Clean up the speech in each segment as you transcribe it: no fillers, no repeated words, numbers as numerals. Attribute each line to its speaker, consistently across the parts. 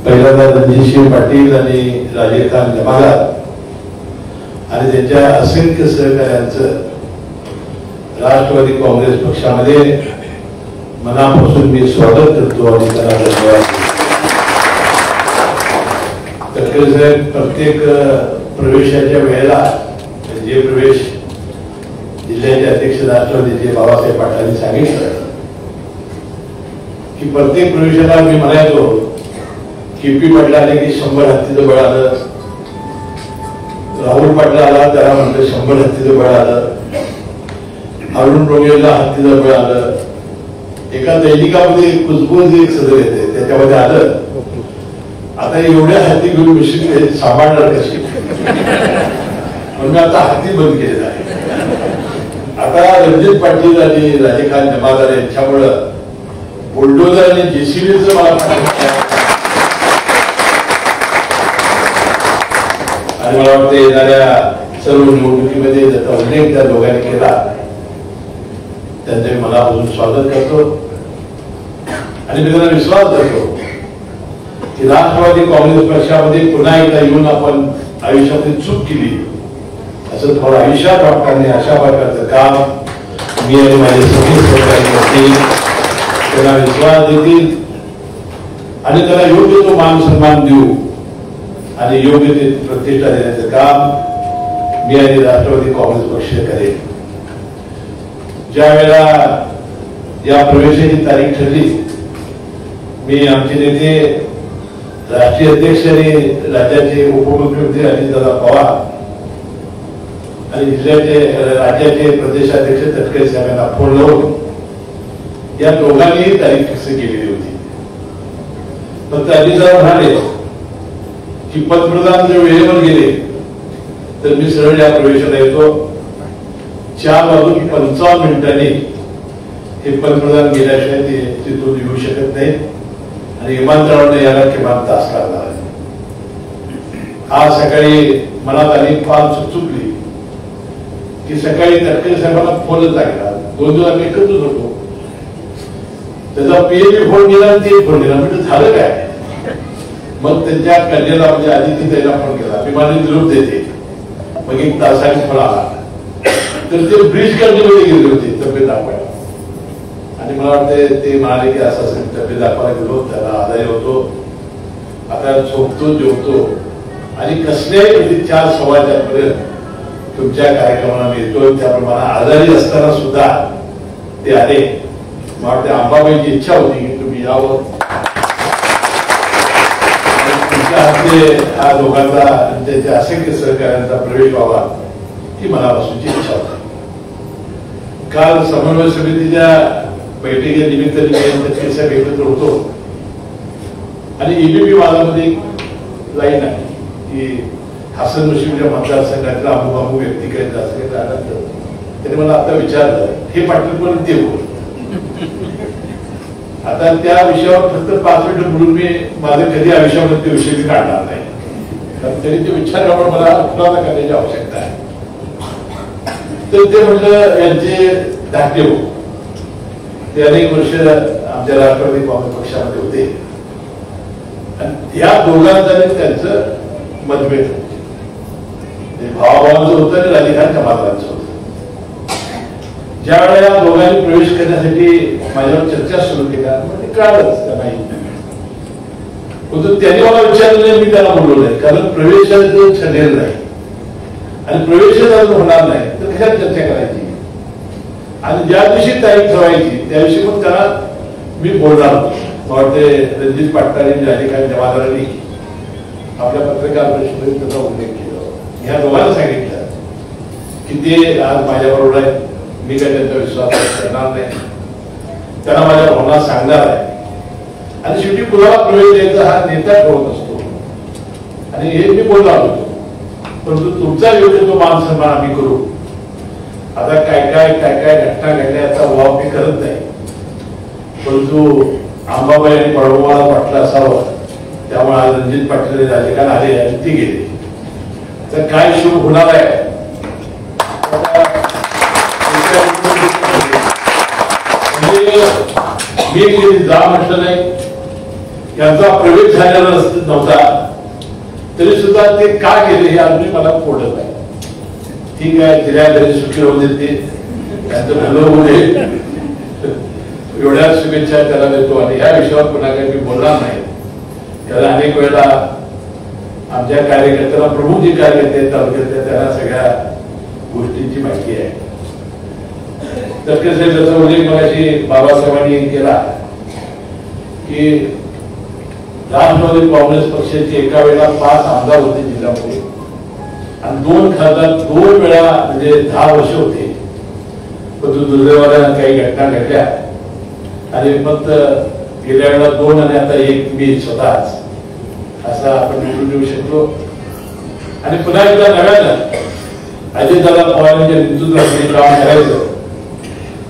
Speaker 1: पहिल्यांदा रणजितसिंह पाटील आणि राजेकांत जमादार आणि त्यांच्या असंख्य सहकाऱ्यांचं राष्ट्रवादी काँग्रेस पक्षामध्ये मनापासून मी स्वागत करतो आणि त्यांना धन्यवाद तटकरे साहेब. प्रत्येक प्रवेशाच्या वेळेला जे प्रवेश जिल्ह्याचे अध्यक्ष राष्ट्रवादीचे बाबासाहेब पाटलांनी सांगितलं की प्रत्येक प्रवेशाला मी म्हणायचो KP पाटील आले की 100 हत्तीचं बळ आलं, राहुल पाटील आला त्याला म्हणलं 100 हत्तीचं बळ आलं, अरुण डोंगरेला हत्तीचं बळ आलं. एका दैनिकामध्ये कुजबूज एक सदर येते त्याच्यामध्ये आलं. आता एवढ्या हत्ती घेऊन मिश्रित सांभाळणार कशी म्हणून आता हत्ती बंद केलेला आहे. आता रणजित पाटील आणि राजेकांत जमादार यांच्यामुळं बुलडोजर आणि JCBचं मला आणि मला वाटतं येणाऱ्या सर्व निवडणुकीमध्ये त्याचा उल्लेख त्या दोघांनी केला त्यांचे मनापासून स्वागत करतो आणि मी त्यांना विश्वास देतो की राष्ट्रवादी काँग्रेस पक्षामध्ये पुन्हा एकदा येऊन आपण आयुष्यामध्ये चूक केली असं थोडं आयुष्यात वाटणार नाही अशा प्रकारचं काम मी आणि माझे सगळे सहकारी करतील, त्यांना विश्वास देतील आणि त्याला योग्य तो मान सन्मान देऊ आणि योग्य ते प्रतिष्ठा देण्याचं काम मी आणि राष्ट्रवादी काँग्रेस पक्ष करेल. ज्या वेळेला या प्रवेशाची तारीख ठरली मी आमचे नेते राष्ट्रीय अध्यक्ष आणि राज्याचे उपमुख्यमंत्री अजितदादा पवार आणि जिल्ह्याचे राज्याचे प्रदेशाध्यक्ष तटकरे साहेबांना फोन लावून या दोघांनीही तारीख फिक्स केलेली होती. फक्त अजितदादा म्हणाले की पंतप्रधान जर वेळेवर गेले तर मी सरळ या प्रवेशाला येतो. 4:55 हे पंतप्रधान गेल्याशिवाय ते तिथून येऊ शकत नाही आणि विमानतळावर यायला किमान तास लागणार आहे. आज सकाळी मनात आली फार चुकली की सकाळी तटकरे साहेबांना फोनच लागला. 2 दिवस आम्ही एकत्रच होतो. त्याचा PA फोन गेला आणि ते फोन गेला. म्हणजे झालं काय. मग त्यांच्या कन्याला म्हणजे आदिती त्याला फोन केला विमानी निरोप देते. मग 1 तासाने फोन आला तर ते ब्रिज करण्यामध्ये गेले होते तब्येत दाखवायला आणि मला वाटते ते म्हणाले की असं असं तब्येत दाखवायला गेलो त्याला आजारी होतो आता झोपतो जेवतो आणि कसल्याही म्हणजे 4:15 पर्यंत तुमच्या कार्यक्रमाला मी येतोय. त्याप्रमाणे आजारी असताना सुद्धा ते आले. मला वाटते अंबाबाईची इच्छा होती की तुम्ही यावं हा दोघांचा त्यांच्या असंख्य सहकार्यांचा प्रवेश व्हावा ही मनापासूनची इच्छा होती. काल समन्वय समितीच्या बैठकीनिमित्त तटकरे एकत्र होतो आणि EBP वादामध्ये लाईन आहे की हसन मुश्रीफच्या मतदारसंघातला अमुक व्यक्ती काही असं त्यांनी मला आता विचारलं हे पाटील पण ते बोल. आता त्या विषयावर फक्त 5 मिनिटं बोलून मी माझं कधी आयुष्यामध्ये ते विषय मी काढणार नाही कारण तरी ते विचारावर मला खुलासा करण्याची आवश्यकता आहे. तर ते म्हटलं यांचे धाकटे हो ते अनेक वर्ष आमच्या राष्ट्रवादी काँग्रेस पक्षामध्ये होते आणि या दोघांचं त्यांचं मतभेद भावाभावांचं होतं आणि राजेकांत जमादारांचं होतं. ज्या वेळेला दोघांनी प्रवेश करण्यासाठी माझ्यावर चर्चा सुरू केल्या ते कळालंच त्यांना त्यांनी मला विचारलं नाही मी त्याला बोललो नाही कारण प्रवेशाचं ठरलेलं नाही आणि प्रवेशच अजून होणार नाही तर कशात चर्चा करायची आणि ज्या दिवशी तारीख ठरवायची त्या दिवशी मग त्याला मी बोलणार होतो. वाटते रणजित पाटील आणि राजेकांत जमादारांनी आपल्या पत्रकार परिषदेत त्याचा उल्लेख केला. ह्या दोघांना सांगितलं की ते आज माझ्याबरोबर आहे मी काय त्यांचा विश्वास करणार नाही त्यांना माझ्या भावना सांगणार आहे आणि शेवटी कुणाला प्रवेश द्यायचा हा नेता ठरवत असतो आणि हे मी बोलणार होतो. परंतु तुमचा योग्य तो मान सन्मान आम्ही करू. आता काय घटना घडल्या याचा वाव मी करत नाही परंतु अंबाबाई आणि बळवंतराव पाटील असावं त्यामुळे आज रणजित पाटील आणि राजेकांत आले आणि ते गेले तर काय सुरू होणार आहे. मी जा म्हटलं नाही यांचा प्रवेश झालेला नव्हता, तरी सुद्धा ते का गेले हे अजूनही मला पडत नाही. ठीक आहे, तिला घरी सुखी होऊ देते, त्यांचं भलं होऊ दे, एवढ्या शुभेच्छा त्याला देतो. आणि ह्या विषयावर पुन्हा काही मी बोलणार नाही. त्याला अनेक वेळा आमच्या कार्यकर्त्याला, प्रमुख जे कार्यकर्ते तालुक्यातल्या, त्यांना सगळ्या गोष्टींची माहिती आहे. तटकरे साहेब त्याचा उल्लेख मगाशी बाबासाहेबांनी केला की राष्ट्रवादी काँग्रेस पक्षाचे एका वेळेला 5 आमदार होते जिल्ह्यामध्ये आणि 2 खासदार 2 वेळा, म्हणजे 10 वर्ष होते. परंतु दुर्दैवाने काही घटना घडल्या आणि फक्त गेल्या वेळेला 2 आणि आता 1 मी स्वतःच असा आपण निवडून देऊ शकतो. आणि पुन्हा एकदा नव्यानं अजितदादा पवारांच्या नेतृत्वाखाली काम करायचं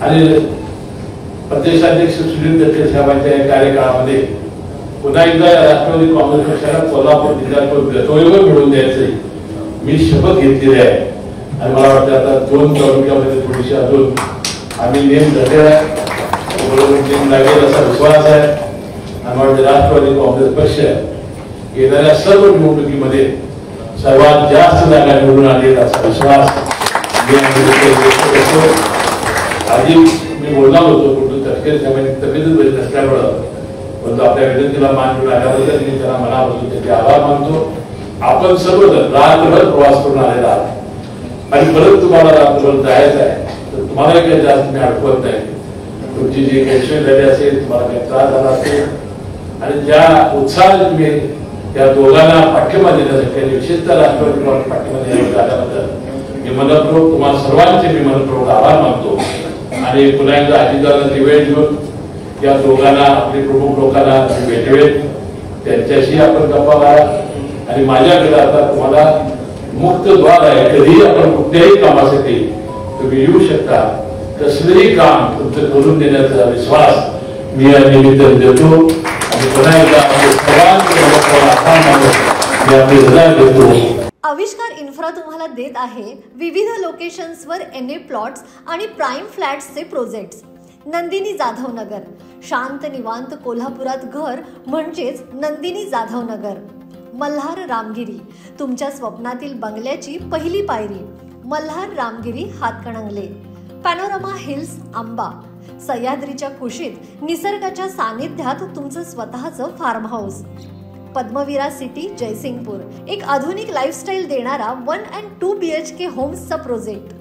Speaker 1: आणि प्रदेशाध्यक्ष सुनील तटकरे साहेबांच्या कार्यकाळामध्ये पुन्हा एकदा राष्ट्रवादी काँग्रेस पक्षाला कोल्हापूर जिल्ह्यात गतवैभव मिळवून द्यायचे मी शपथ घेतलेली आहे. आणि मला वाटतं आता 2 तालुक्यामध्ये थोडीशी अजून आम्ही नेम धरलेला आहे, बरोबर नेम लागेल असा विश्वास आहे. आणि वाटतं राष्ट्रवादी काँग्रेस पक्ष येणाऱ्या सर्व निवडणुकीमध्ये सर्वात जास्त जागा निवडून आणेल असा विश्वास मी आधी मी बोलणार होतो. कुठून तटकरे साहेबांनी तब्येतच बरी नसल्यामुळं, परंतु आपल्या विनंतीला मान देऊन आल्याबद्दल मी त्यांना मनापासून त्याचे आभार मानतो. आपण सर्वजण रात्रभर प्रवास करून आलेला आहात आणि परत तुम्हाला रात्रभर जायचं आहे, तर तुम्हाला काही जास्त मी अडकवत नाही. तुमची जी काही सोय झाली असेल, तुम्हाला काही त्रास झाला असेल आणि ज्या उत्साहाने तुम्ही या दोघांना पाठिंबा देण्यासाठी आणि विशेषतः राष्ट्रवादी पाठिंबा देण्यासाठी आल्याबद्दल मी मनपूर्वक तुम्हाला सर्वांचे मी मनपूर्वक आभार मानतो. आणि पुन्हा एकदा अजितदादांची वेळ घेऊन या दोघांना, आपले प्रमुख लोकांना भेटवेत, त्यांच्याशी आपण गप्पा मारा. आणि माझ्याकडे आता तुम्हाला मुक्त द्वार आहे, कधीही आपण कुठल्याही कामासाठी तुम्ही येऊ शकता. कसलेही काम तुमचं करून देण्याचा विश्वास मी या निमित्ताने देतो. आणि पुन्हा एकदा आभार मानून मी आपले हृदय देतो.
Speaker 2: आविष्कार इन्फ्रा तुम्हाला देत आहे विविध लोकेशन्सवर NA प्लॉट्स आणि प्राइम फ्लॅट्सचे प्रोजेक्ट्स. नंदिनी जाधव नगर, शांत निवांत कोल्हापुरात घर म्हणजेच नंदिनी जाधव नगर. मल्हार रामगिरी, तुमच्या स्वप्नातील बंगल्याची पहिली पायरी. मल्हार रामगिरी हातकणंगले. पॅनोरमा हिल्स आंबा, सह्याद्रीच्या कुशीत निसर्गाच्या सानिध्यात तुमचं स्वतःचं farm house. Padmavira city Jaysingpur, एक आधुनिक लाईफस्टाईल देणारा 1 and 2 BHK होम्सचा प्रोजेक्ट.